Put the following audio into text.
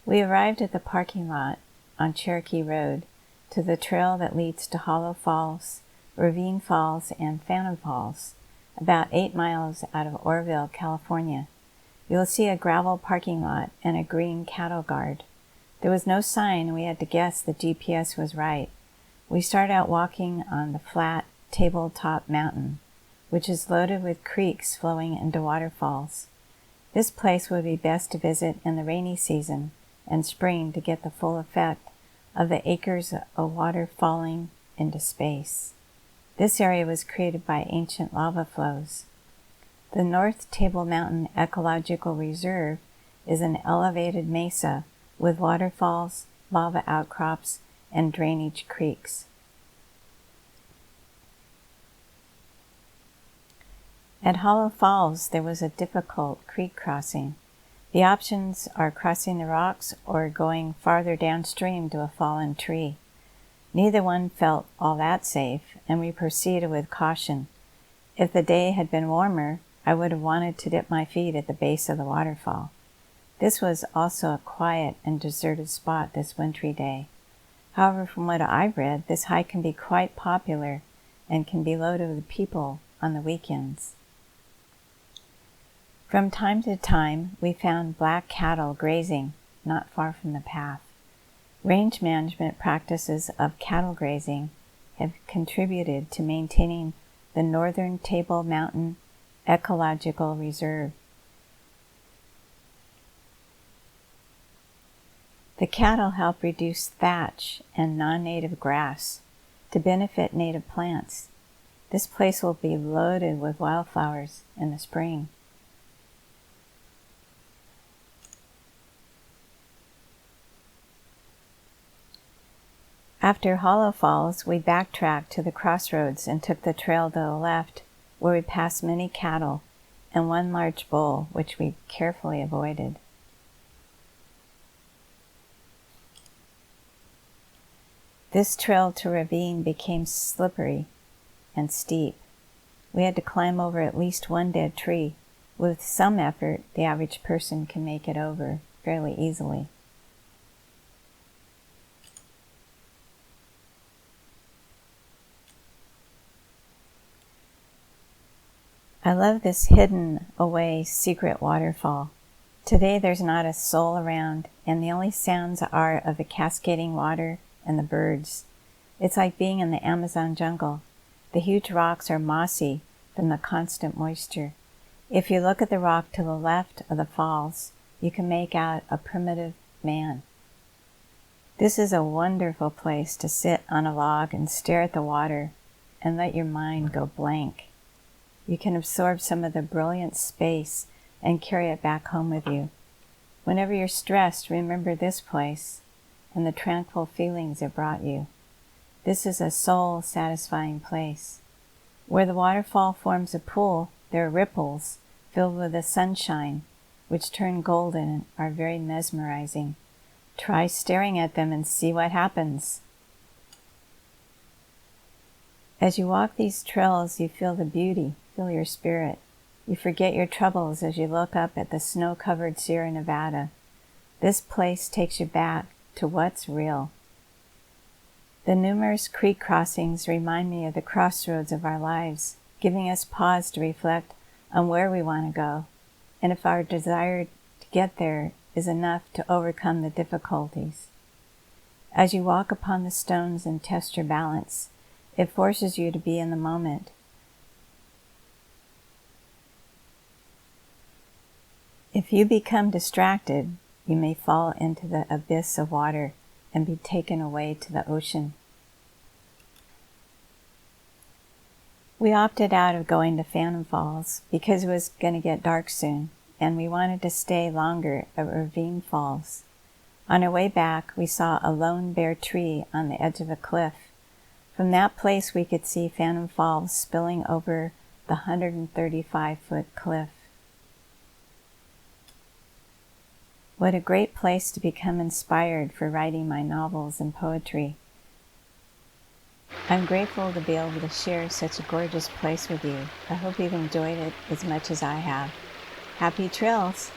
We arrived at the parking lot on Cherokee Road to the trail that leads to Hollow Falls, Ravine Falls, and Phantom Falls, about 8 miles out of Orville, California. You will see a gravel parking lot and a green cattle guard. There was no sign, and we had to guess the GPS was right. We start out walking on the flat tabletop mountain, which is loaded with creeks flowing into waterfalls. This place would be best to visit in the rainy season and spring to get the full effect of the acres of water falling into space. This area was created by ancient lava flows. The North Table Mountain Ecological Reserve is an elevated mesa with waterfalls, lava outcrops, and drainage creeks. At Hollow Falls, there was a difficult creek crossing. The options are crossing the rocks or going farther downstream to a fallen tree. Neither one felt all that safe, and we proceeded with caution. If the day had been warmer, I would have wanted to dip my feet at the base of the waterfall. This was also a quiet and deserted spot this wintry day. However, from what I've read, this hike can be quite popular and can be loaded with people on the weekends. From time to time, we found black cattle grazing not far from the path. Range management practices of cattle grazing have contributed to maintaining the Northern Table Mountain Ecological Reserve. The cattle help reduce thatch and non-native grass to benefit native plants. This place will be loaded with wildflowers in the spring. After Hollow Falls, we backtracked to the crossroads and took the trail to the left, where we passed many cattle and one large bull, which we carefully avoided. This trail to Ravine became slippery and steep. We had to climb over at least one dead tree. With some effort, the average person can make it over fairly easily. I love this hidden away secret waterfall. Today there's not a soul around, and the only sounds are of the cascading water and the birds. It's like being in the Amazon jungle. The huge rocks are mossy from the constant moisture. If you look at the rock to the left of the falls, you can make out a primitive man. This is a wonderful place to sit on a log and stare at the water and let your mind go blank. You can absorb some of the brilliant space and carry it back home with you. Whenever you're stressed, remember this place and the tranquil feelings it brought you. This is a soul-satisfying place. Where the waterfall forms a pool, there are ripples filled with the sunshine, which turn golden and are very mesmerizing. Try staring at them and see what happens. As you walk these trails, you feel the beauty, feel your spirit. You forget your troubles as you look up at the snow-covered Sierra Nevada. This place takes you back to what's real. The numerous creek crossings remind me of the crossroads of our lives, giving us pause to reflect on where we want to go, and if our desire to get there is enough to overcome the difficulties. As you walk upon the stones and test your balance, it forces you to be in the moment. If you become distracted, you may fall into the abyss of water and be taken away to the ocean. We opted out of going to Phantom Falls because it was going to get dark soon, and we wanted to stay longer at Ravine Falls. On our way back, we saw a lone bare tree on the edge of a cliff. From that place, we could see Phantom Falls spilling over the 135-foot cliff. What a great place to become inspired for writing my novels and poetry. I'm grateful to be able to share such a gorgeous place with you. I hope you've enjoyed it as much as I have. Happy trails!